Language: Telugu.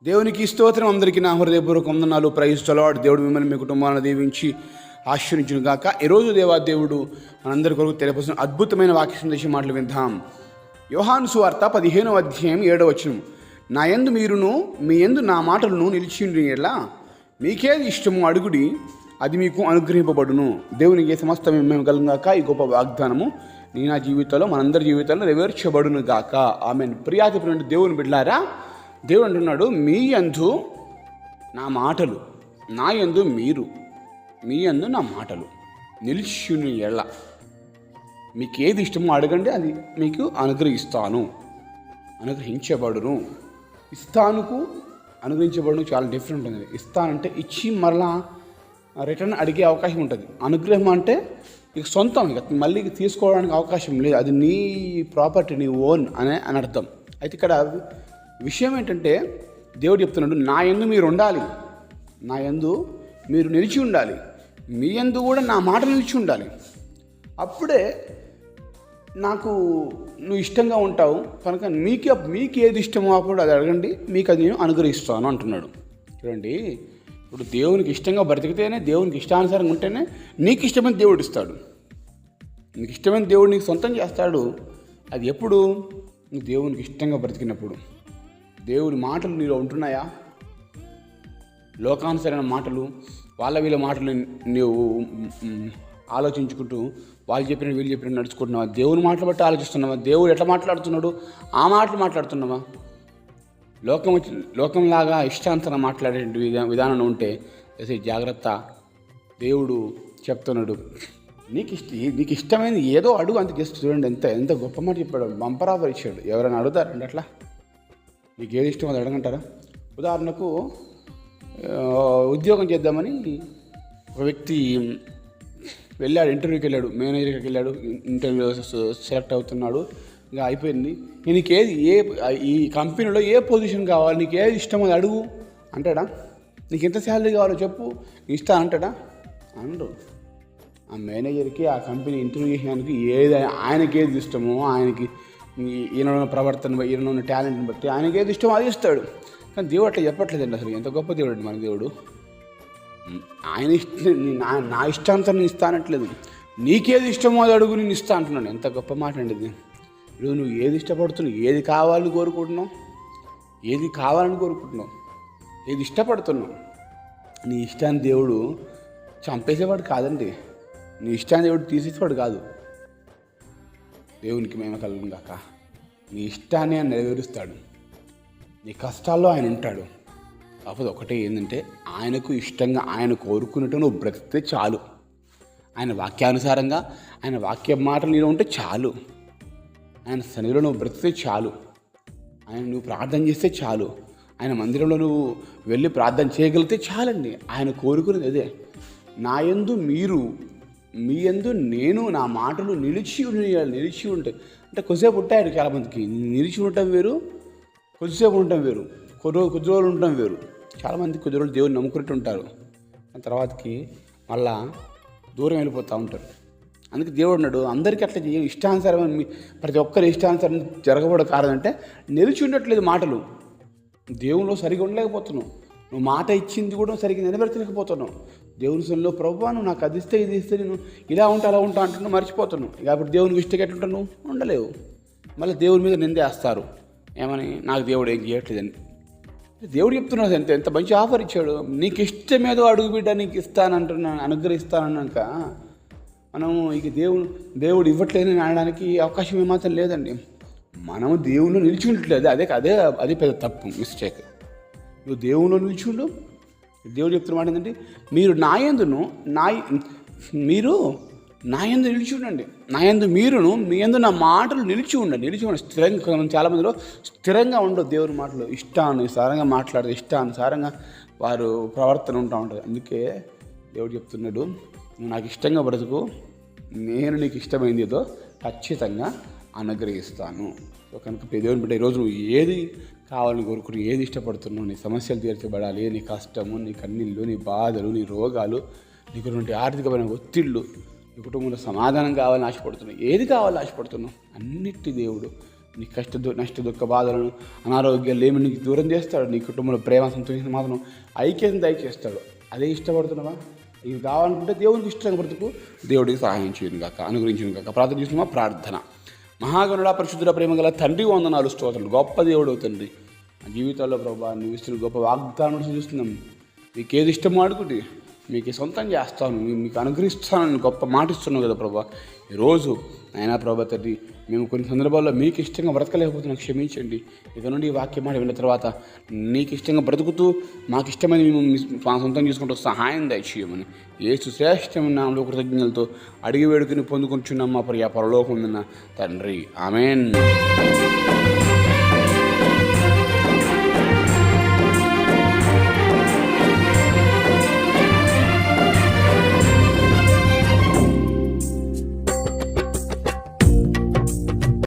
దేవునికి స్తోత్రం. అందరికీ నా హృదయపూర్వక వందనాలు. Praise the Lord. దేవుడు మిమ్మల్ని మీ కుటుంబాలను దీవించి ఆశీర్వదించును గాక. ఈరోజు దేవుడు మనందరి కొరకు తెలియపరుస్తున్న అద్భుతమైన వాక్య సందేశం మాటలు విందాం. యోహాను సువార్త 15వ అధ్యాయం 7వ వచనం. నా యందు మీరును మీ యందు నా మాటలను నిలిచిండి ఎట్లా మీకేది ఇష్టమో అడుగుడి, అది మీకు అనుగ్రహింపబడును. దేవునికి సమస్త మేము కలుగాక. ఈ గొప్ప వాగ్దానము నా జీవితంలో, మనందరి జీవితాల్లో నెరవేర్చబడును గాక. ఆమెన్. ప్రియాతి దేవుని బిడ్డలారా, దేవుడు అంటున్నాడు, మీ యందు నా మాటలు, నా యందు మీరు, మీ యందు నా మాటలు నిలిచిని ఎళ్ళ మీకు ఏది ఇష్టమో అడగండి, అది మీకు అనుగ్రహిస్తాను, అనుగ్రహించబడును. ఇస్తానుకు అనుగ్రహించబడును చాలా డిఫరెంట్ ఉంది. ఇస్తానంటే ఇచ్చి మరలా రిటర్న్ అడిగే అవకాశం ఉంటుంది. అనుగ్రహం అంటే ఇక సొంతం, ఇక మళ్ళీ తీసుకోవడానికి అవకాశం లేదు. అది నీ ప్రాపర్టీ, నీ ఓన్ అని అర్థం. అయితే ఇక్కడ విషయం ఏంటంటే, దేవుడు చెప్తున్నాడు, నా యందు మీరు ఉండాలి, నా యందు మీరు నిలిచి ఉండాలి, మీ యందు కూడా నా మాట నిలిచి ఉండాలి. అప్పుడే నాకు నువ్వు ఇష్టంగా ఉంటావు. కనుక మీకు ఏది ఇష్టమో అప్పుడు అది అడగండి, మీకు అది నేను అనుగ్రహిస్తాను అంటున్నాడు. చూడండి, ఇప్పుడు దేవునికి ఇష్టంగా బ్రతికితేనే, దేవునికి ఇష్టానుసారంగా ఉంటేనే నీకు ఇష్టమైన దేవుడు ఇస్తాడు. నీకు ఇష్టమైన దేవుడు నీకు సొంతం చేస్తాడు. అది ఎప్పుడు? నువ్వు దేవునికి ఇష్టంగా బ్రతికినప్పుడు. దేవుడి మాటలు నీలో ఉంటున్నాయా? లోకానుసరైన మాటలు, వీళ్ళ మాటలు నీవు ఆలోచించుకుంటూ వాళ్ళు చెప్పిన వీళ్ళు చెప్పిన నడుచుకుంటున్నావా? దేవుని మాటలు బట్టి ఆలోచిస్తున్నావా? దేవుడు ఎట్లా మాట్లాడుతున్నాడు ఆ మాటలు మాట్లాడుతున్నావా? లోకంలాగా ఇష్టాంతరం మాట్లాడే విధానం ఉంటే జాగ్రత్త. దేవుడు చెప్తున్నాడు, నీకు ఇష్టమైనది ఏదో అడుగు, అంత జస్ట్ చూడండి, ఎంత గొప్ప మాట చెప్పాడు. బంపర్ ఆఫర్ ఇచ్చాడు. ఎవరైనా అడుగుతారండి అట్లా? నీకు ఏది ఇష్టం అది అడగంటారా? ఉదాహరణకు ఉద్యోగం చేద్దామని ఒక వ్యక్తి వెళ్ళాడు, ఇంటర్వ్యూకి వెళ్ళాడు, మేనేజర్కి వెళ్ళాడు, ఇంటర్వ్యూ సెలెక్ట్ అవుతున్నాడు, ఇంకా అయిపోయింది. నీకు ఈ కంపెనీలో ఏ పొజిషన్ కావాలి, నీకు ఏది ఇష్టం అది అడుగు అంటాడా? నీకు ఎంత శాలరీ కావాలో చెప్పు, ఇష్టం అంటాడా? అనడు. ఆ మేనేజర్కి, ఆ కంపెనీ ఇంటర్వ్యూ చేయడానికి ఆయనకి ఏది ఇష్టమో, ఆయనకి ఈయన ప్రవర్తన, ఈయన ఉన్న టాలెంట్ని బట్టి ఆయనకి ఏది ఇష్టమో అది ఇస్తాడు. కానీ దేవుడు అట్లా చెప్పట్లేదండి. అసలు ఎంత గొప్ప దేవుడు అండి మన దేవుడు. ఆయన నా ఇష్టాంతరం ఇస్తానట్లేదు, నీకేది ఇష్టమో అది అడుగు, నేను ఇస్తా అంటున్నాను. ఎంత గొప్ప మాట అండి ఇది. ఇప్పుడు నువ్వు ఏది ఇష్టపడుతున్నావు, ఏది కావాలని కోరుకుంటున్నావు, ఏది ఇష్టపడుతున్నావు, నీ ఇష్టాన్ని దేవుడు చంపేసేవాడు కాదండి. నీ ఇష్టాన్ని దేవుడు తీసేసేవాడు కాదు. దేవునికి మేము కలుగును గాక. నీ ఇష్టాన్ని ఆయన నెరవేరుస్తాడు. నీ కష్టాల్లో ఆయన ఉంటాడు. కాకపోతే ఒకటే ఏంటంటే, ఆయనకు ఇష్టంగా ఆయన కోరుకున్నట్టు నువ్వు బ్రతికితే చాలు. ఆయన వాక్యానుసారంగా, ఆయన వాక్య మాటలు నీలో ఉంటే చాలు. ఆయన సన్నిధిలో నువ్వు బ్రతికితే చాలు. ఆయన నువ్వు ప్రార్థన చేస్తే చాలు. ఆయన మందిరంలో నువ్వు వెళ్ళి ప్రార్థన చేయగలిగితే చాలండి. ఆయన కోరుకునేది అదే. నా యందు మీరు, మీ యందు నేను, నా మాటలు నిలిచి ఉంటాయి. అంటే కొద్దిసేపు ఉంటాడు చాలామందికి. నిలిచి ఉండటం వేరు, కొద్దిసేపు ఉండటం వేరు, కొద్ది రోజులు ఉండటం వేరు. చాలామంది కొద్ది రోజులు దేవుని నమ్ముకున్నట్టు ఉంటారు, ఆ తర్వాతకి మళ్ళా దూరం వెళ్ళిపోతూ ఉంటారు. అందుకే దేవుడు అన్నాడు, అందరికీ అట్లా ఇష్టానుసారం, ప్రతి ఒక్కరి ఇష్టానుసారం జరగబడ కారణం అంటే నిలిచి ఉండట్లేదు మాటలు. దేవునిలో సరిగా ఉండలేకపోతున్నావు. నువ్వు మాట ఇచ్చింది కూడా సరిగ్గా నిలబెట్టలేకపోతున్నావు. దేవుని సన్నిధిలో, ప్రభువా నువ్వు నాకు అది ఇస్తే ఇది ఇస్తే నేను ఇలా ఉంటా అలా ఉంటా అంటున్నావు, మర్చిపోతున్నావు. ఇక అప్పుడు దేవునికి ఇష్టం ఎట్లుంటావు? నువ్వు ఉండలేవు. మళ్ళీ దేవుని మీద నిందేస్తారు, ఏమని? నాకు దేవుడు ఏం చేయట్లేదని. దేవుడు చెప్తున్నాడు, ఎంత మంచి ఆఫర్ ఇచ్చాడు. నీకు ఇష్టమేదో అడుగు బిడ్డ, నీకు ఇస్తానంటున్నాను, అనుగ్రహిస్తానన్నాక మనం ఇక దేవుడు ఇవ్వట్లేదని అనడానికి అవకాశం ఏమాత్రం లేదండి. మనం దేవుళ్ళు నిలిచి ఉండట్లేదు. అదే పెద్ద తప్పు, మిస్టేక్. నువ్వు దేవుళ్ళు నిలిచిండు. దేవుడు చెప్తున్న మాట ఏంటంటే, మీరు నా యందు నిలిచి ఉండండి, నా యందు మీరును, మీ యందు నా మాటలు నిలిచి ఉండండి. స్థిరంగా, చాలామందిలో స్థిరంగా ఉండవు దేవుని మాటలు. ఇష్టానుసారంగా మాట్లాడదు, ఇష్టానుసారంగా వారు ప్రవర్తన ఉంటుంది. అందుకే దేవుడు చెప్తున్నాడు, నువ్వు నాకు ఇష్టంగా బ్రతుకు, నేను నీకు ఇష్టమైంది ఏదో ఖచ్చితంగా అనుగ్రహిస్తాను. సో కనుక దేవుని బిడ్డ, ఈరోజు నువ్వు ఏది కావాలని కోరుకుని, ఏది ఇష్టపడుతున్నావు, నీ సమస్యలు తీర్చబడాలి, నీ కష్టము, నీ కన్నీళ్ళు, నీ బాధలు, నీ రోగాలు, నీకున్నటువంటి ఆర్థికమైన ఒత్తిళ్ళు, నీ కుటుంబంలో సమాధానం కావాలని ఆశపడుతున్నావు, ఏది కావాలని ఆశపడుతున్నావు, అన్నిటి దేవుడు నీ నష్ట దుఃఖ బాధలను అనారోగ్యాలు ఏమి నీకు దూరం చేస్తాడు. నీ కుటుంబంలో ప్రేమ సంతోషం మాత్రం ఐక్యతను దయచేస్తాడు. అదే ఇష్టపడుతున్నావా? ఇవి కావాలనుకుంటే దేవునికి ఇష్టంగా బ్రతుకు. దేవుడికి సహాయం చేయను కాక, అనుగ్రహించను కాక. ప్రార్థన చేస్తున్నామా? ప్రార్థన. మహాగణుడా, పరిశుద్ధుల, ప్రేమ గల తండ్రి, వందనాలు, స్తోత్రాలు. గొప్ప దేవుడు తండ్రి, మా జీవితాల్లో ప్రభా నువ్వు ఇస్తున్న గొప్ప వాగ్దానం చూస్తున్నాం. మీకు ఏది ఇష్టమో అడుగుటి, మీకు సొంతం చేస్తాను, మీకు అనుగ్రహిస్తానని గొప్ప మాట ఇస్తున్నావు కదా ప్రభా. ఈరోజు అయినా ప్రభా తండ్రి, మేము కొన్ని సందర్భాల్లో మీకు ఇష్టంగా బ్రతకలేకపోతున్నాం, క్షమించండి. ఇక నుండి ఈ వాక్యం మాట విన్న తర్వాత నీకు ఇష్టంగా బ్రతుకుతూ మాకు ఇష్టమైన మేము మా సొంతం చేసుకుంటూ సహాయం దయచేయమని యేసు శ్రేష్టమైన నామములో కృతజ్ఞతలతో అడిగి వేడుకుని పొందుకుంటున్నాం మా ప్రియ పరలోకమున్న తండ్రి. ఆమేన్.